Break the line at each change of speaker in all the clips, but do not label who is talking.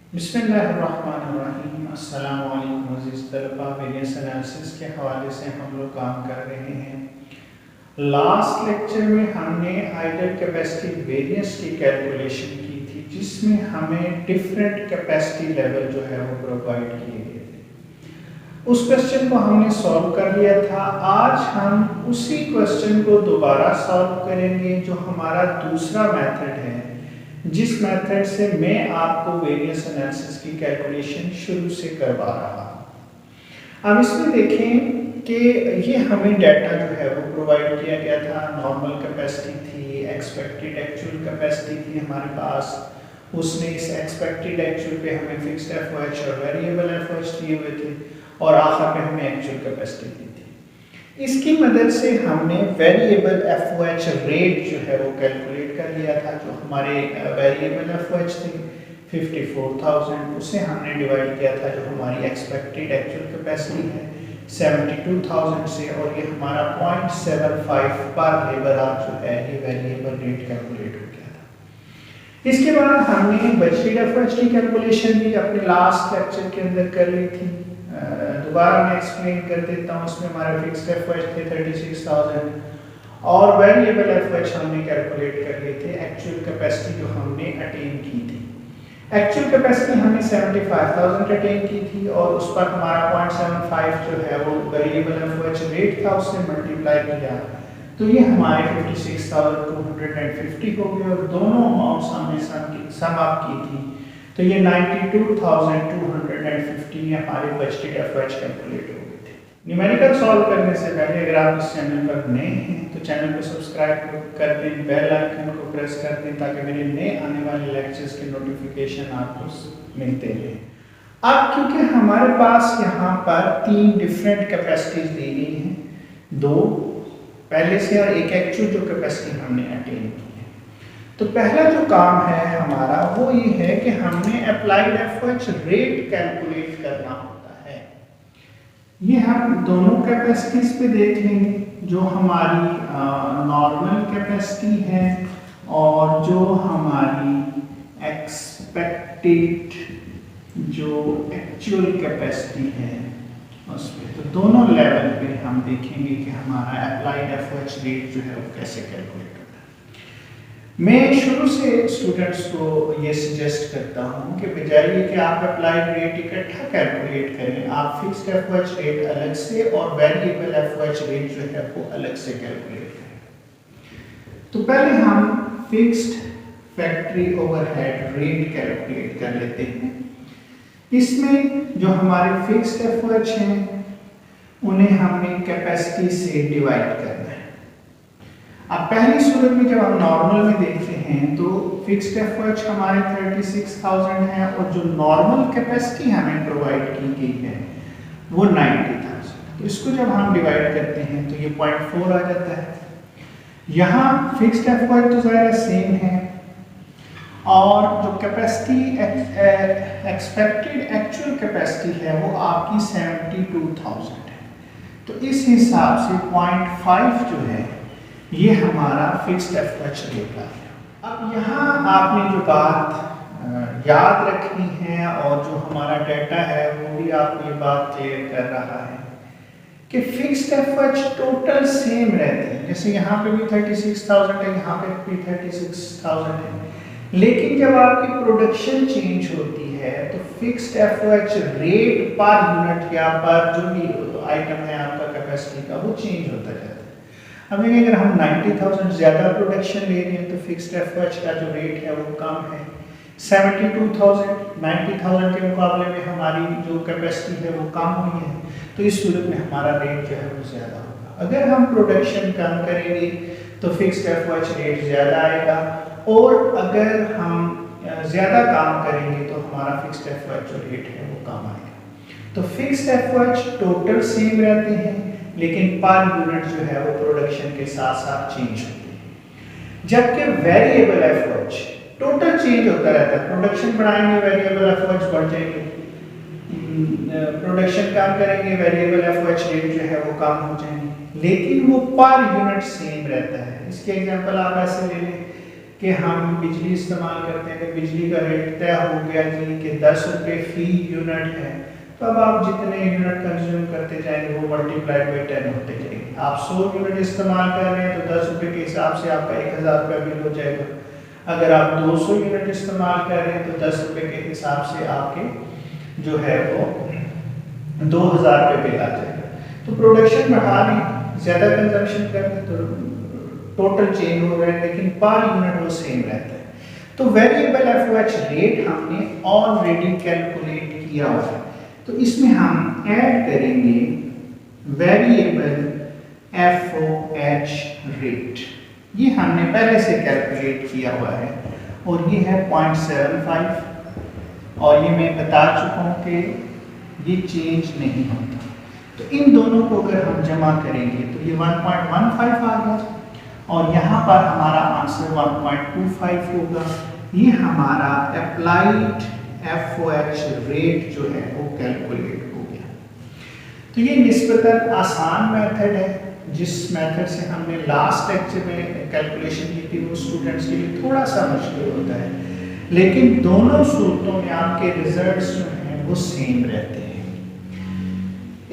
बिस्मिल्लाहिर्रहमानिर्रहीम। अस्सलाम वालेकुम अज़ीज़ तलबा। वेरियस एनालिसिस के हवाले से हम लोग काम कर रहे हैं। लास्ट लेक्चर में हमने आइडल कैपेसिटी वेरिएंस की कैलकुलेशन की थी, जिसमें हमें डिफरेंट कैपेसिटी लेवल जो है वो प्रोवाइड किए गए थे। उस क्वेश्चन को हमने सॉल्व कर लिया था। आज हम उसी क्वेश्चन को दोबारा सॉल्व करेंगे, जो हमारा दूसरा मेथड है, जिस मेथड से मैं आपको वेरियंस एनालिसिस की कैलकुलेशन शुरू से करवा रहा हूं। अब इसमें देखें कि ये हमें डाटा जो है वो प्रोवाइड किया गया था। नॉर्मल कैपेसिटी थी, एक्सपेक्टेड एक्चुअल कैपेसिटी थी हमारे पास। उसने इस एक्सपेक्टेड एक्चुअल पे हमें फिक्स्ड एफओएच और वेरिएबल एफओएच दिए हुए थे, और आखिर पे हमें एक्चुअल कैपेसिटी दी थी। इसकी मदद से हमने वेरिएबल एफओएच रेट जो है वो कैलकुलेट कर लिया था। जो हमारे वेरिएबल एफओएच थे 54,000, उसे हमने डिवाइड किया था जो हमारी एक्सपेक्टेड एक्चुअल कैपेसिटी है 72,000 से, और ये हमारा 0.75 पर लेबर आवर जो है ये वेरिएबल रेट कैलकुलेट हो गया था। इसके बाद हमने बजटेड एफओएच की कैलकुलेशन भी अपने लास्ट लेक्चर के अंदर कर ली थी। दोबारा मैं एक्सप्लेन कर देता हूँ। इसमें हमारे फिक्स्ड एफओएच थे 36,000 और वेरिएबल एफओएच हमने कैलकुलेट कर लिए थे एक्चुअल कैपेसिटी जो हमने अटेन की थी। एक्चुअल कैपेसिटी हमने 75,000 अटेन की थी, और उस पर हमारा 0.75 जो है वो वेरिएबल एफओएच रेट था, उससे मल्टीप्लाई किया तो ये हमारे 56,250 हो गए, और दोनों अमाउंट्स हमने सम अप की थी तो ये 92,250 हमारे बजटेड एफओएच कैलकुलेट हो गए थे। न्यूमेरिकल सॉल्व करने से पहले अगर आप इस चैनल पर नए हैं तो चैनल को सब्सक्राइब कर दें, बेल आइकन को प्रेस कर दें, ताकि मेरे नए आने वाले लेक्चर्स के नोटिफिकेशन आपको मिलते रहें। अब क्योंकि हमारे पास यहाँ पर 3 डिफरेंट कैपेसिटीज दी गई हैं, 2 पहले से और एक एक्चुअल जो कैपेसिटी हमने अटेन की, तो पहला जो काम है हमारा वो ये है कि हमने अप्लाइड एफओएच रेट कैलकुलेट करना होता है। ये हम दोनों कैपेसिटीज पे देख लेंगे, जो हमारी नॉर्मल कैपेसिटी है और जो हमारी एक्सपेक्टेड जो एक्चुअल कैपेसिटी है उस पे। तो दोनों लेवल पे हम देखेंगे कि हमारा अप्लाइड एफओएच रेट जो है वो कैसे कैलकुलेट। मैं शुरू से स्टूडेंट्स को ये सजेस्ट करता हूँ कि बजाय कि आप अप्लाइड रेट इकट्ठा कैलकुलेट करें, आप फिक्स्ड एफओएच रेट अलग से और वेरिएबल एफओएच रेट जो है वो अलग से कैलकुलेट करें। तो पहले हम fixed factory overhead rate calculate कर लेते हैं। इसमें जो हमारे फिक्स्ड एफओएच हैं उन्हें हमने कैपेसिटी से डिवाइड करना है। अब पहली सूरत में जब हम नॉर्मल में देखते हैं तो फिक्स्ड एफओएच हमारे 36,000 है, और जो नॉर्मल कैपेसिटी हमें प्रोवाइड की गई है वो 90,000। तो इसको जब हम डिवाइड करते हैं तो ये 0.4 आ जाता है। यहाँ फिक्स्ड एफओएच तो ज़ाहिर सेम है, और जो कैपेसिटी एक्सपेक्टेड एक्चुअल कैपेसिटी है वो आपकी 72,000 है। तो इस हिसाब से 0.5 जो है ये हमारा फिक्स्ड एफओएच रेट आ गया। अब यहाँ आपने जो बात याद रखनी है, और जो हमारा डाटा है वो भी आपको ये बात क्लियर कर रहा है कि फिक्स्ड एफओएच टोटल सेम रहते हैं। जैसे यहाँ पे भी 36,000 है, यहाँ पे भी 36,000 है, लेकिन जब आपकी प्रोडक्शन चेंज होती है तो fixed FOH rate per unit या पर जो भी आइटम है आपका कैपेसिटी का वो चेंज होता जाता है। अब अगर हम 90,000 ज़्यादा प्रोडक्शन ले रहे हैं तो फिक्स्ड एफओएच का जो रेट है वो कम है। 72,000 90,000 के मुकाबले में हमारी जो कैपेसिटी है वो कम हुई है, तो इस सूरत में हमारा रेट जो है वो ज़्यादा होगा। अगर हम प्रोडक्शन कम करेंगे तो फिक्स्ड एफओएच रेट ज़्यादा आएगा, और अगर हम ज़्यादा काम करेंगे तो हमारा फिक्स्ड एफओएच जो रेट है वो कम आएगा। तो फिक्स्ड एफओएच टोटल सेम रहते हैं, लेकिन पर यूनिट जो है वो प्रोडक्शन के साथ साथ चेंज होती है। जबकि वेरिएबल एफओएच टोटल चेंज होता रहता है। प्रोडक्शन बढ़ाएंगे वेरिएबल एफओएच बढ़ जाएंगे, प्रोडक्शन कम करेंगे वेरिएबल एफओएच रेट जो है वो कम हो जाएंगे, लेकिन वो पर यूनिट सेम रहता है। इसके एग्जांपल आप ऐसे ले लें कि हम बिजली इस्तेमाल करते हैं, कि बिजली का रेट तय हो गया जी कि 10 रुपये फी यूनिट है, तो अब आप जितने यूनिट कंज्यूम करते जाएंगे वो मल्टीप्लाइड बाई 10 होते जाएंगे। आप 100 यूनिट इस्तेमाल कर रहे हैं तो 10 रुपये के हिसाब से आपका 1000 रुपया बिल हो जाएगा। अगर आप 200 यूनिट इस्तेमाल कर रहे हैं तो 10 रुपये के हिसाब से आपके जो है वो 2000 रुपये बिल आ जाएगा। तो प्रोडक्शन बढ़ा रहे हैं, ज़्यादा कंजम्पशन कर रहे हैं तो टोटल चेंज हो रहा है, लेकिन पर यूनिट वो सेम रहता है। तो वेरिएबल एफओएच रेट हमने ऑलरेडी कैलकुलेट किया हुआ है, तो इसमें हम ऐड करेंगे वेरिएबल एफओएच रेट। ये हमने पहले से कैलकुलेट किया हुआ है और ये है 0.75 और ये मैं बता चुका हूँ कि ये चेंज नहीं होता। तो इन दोनों को अगर हम जमा करेंगे तो ये 1.15 आ गया और यहाँ पर हमारा आंसर 1.25 होगा। ये हमारा अप्लाइड एफओएच रेट जो है वो कैलकुलेट हो गया। तो ये निस्बतन आसान मेथड है, जिस मेथड से हमने लास्ट लेक्चर में कैलकुलेशन की थी वो स्टूडेंट्स के लिए थोड़ा सा मुश्किल होता है, लेकिन दोनों सूरतों में आपके रिजल्ट्स जो हैं वो सेम रहते हैं।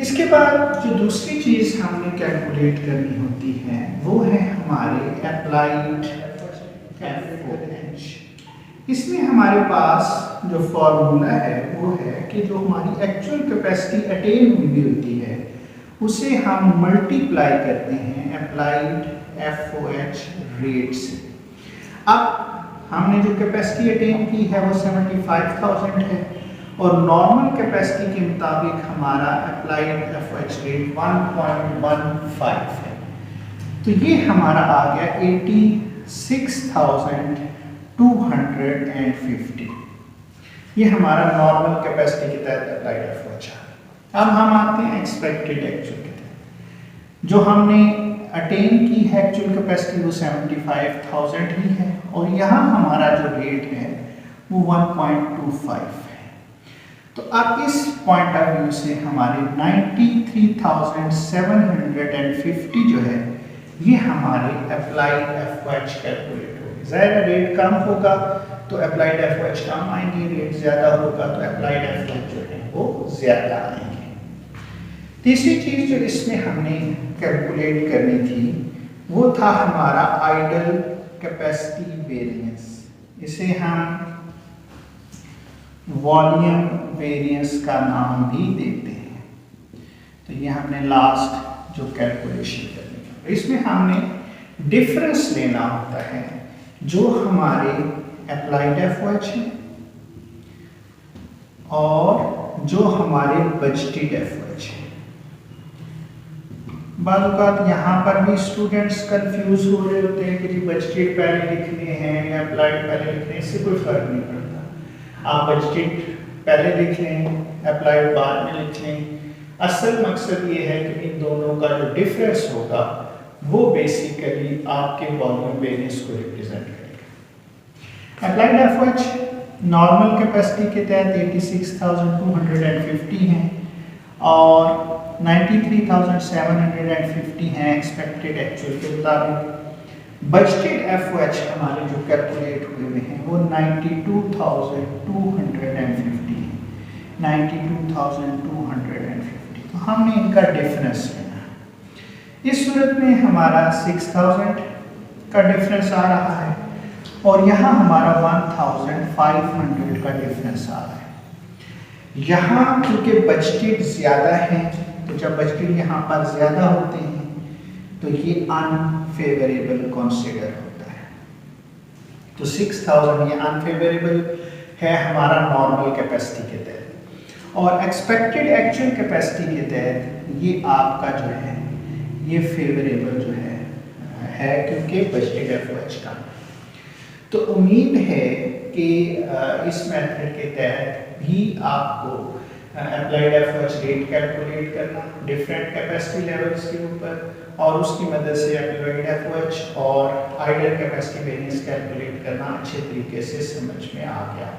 इसके बाद जो दूसरी चीज़ हमने कैलकुलेट करनी होती है वो है हमारे अप्लाइड एफओएच। इसमें हमारे पास जो फॉर्मूला है वो है कि जो हमारी एक्चुअल कैपेसिटी अटेन हुई होती है उसे हम मल्टीप्लाई करते हैं अप्लाइड एफओएच रेट से। अब हमने जो कैपेसिटी अटेन की है वो 75,000 है और नॉर्मल कैपेसिटी के मुताबिक हमारा अप्लाइड एफओएच रेट 1.15 है। तो ये हमारा आ गया 86,250। ये हमारा नॉर्मल कैपेसिटी के तहत अप्लाइड एफओएच है। अब हम आते हैं एक्सपेक्टेड एक्चुअल के तहत। जो हमने अटेन की है एक्चुअल कैपेसिटी वो 75,000 ही है और यहाँ हमारा जो रेट है वो 1.25 है। तो अब इस पॉइंट ऑफ व्यू से हमारे 93,750 जो है ये हमारे अप्लाइड एफओएच कैलकुलेट होगी। ज़ाहिर रेट कम होगा तो अप्लाइड एफओएच कम आएंगे, रेट ज़्यादा होगा तो अप्लाइड एफओएच जो है वो ज़्यादा आएंगे। तीसरी चीज़ जो इसमें हमने कैलकुलेट करनी थी वो था हमारा आइडल कैपेसिटी वेरिएंस। इसे हम वॉल्यूम वेरिएंस का नाम भी देते हैं। तो ये हमने लास्ट जो कैलकुलेशन करनी है इसमें हमने डिफरेंस लेना होता है जो हमारे अप्लाइड एफओएच है और जो हमारे बजटेड एफओएच है। बात यहाँ पर भी स्टूडेंट्स कंफ्यूज हो रहे होते हैं कि जी बजटेड पहले लिखने हैं या अप्लाइड पहले लिखने हैं, इससे कोई फर्क नहीं पड़ता। आप बजटेड पहले लिख लें, अप्लाइड बाद में लिख लें। असल मकसद ये है कि इन दोनों का जो डिफरेंस होगा वो बेसिकली आपके वॉल्यूम वेरिएंस को रिप्रेजेंट करेगा। अप्लाइड एफओएच नॉर्मल कैपेसिटी के तहत 86,250 हैं और 93,750 हैं एक्सपेक्टेड एक्चुअल के मुताबिक। बजटेड एफओएच हमारे जो कैलकुलेट हुए हैं वो 92,250 है, 92,250। तो हमने इनका डिफरेंस लेना है। इस सूरत में हमारा 6,000 का डिफरेंस आ रहा है और यहाँ हमारा 1,500 का डिफरेंस आ रहा है। यहाँ क्योंकि बजटेड ज़्यादा है तो जब बजटेड यहाँ पर ज़्यादा होते हैं तो ये अनफेवरेबल कंसीडर होता है। तो 6,000 ये अनफेवरेबल है हमारा नॉर्मल कैपेसिटी के तहत और एक्सपेक्टेड एक्चुअल कैपेसिटी के तहत ये आपका जो है ये फेवरेबल जो है क्योंकि बजटेड एफओएच का। तो उम्मीद है कि इस मेथड के तहत भी आपको अप्लाइड एफओएच रेट कैलकुलेट करना डिफरेंट कैपेसिटी लेवल्स के ऊपर और उसकी मदद से अप्लाइड एफओएच और आइडल कैपेसिटी वेरिएंस कैलकुलेट करना अच्छे तरीके से समझ में आ गया।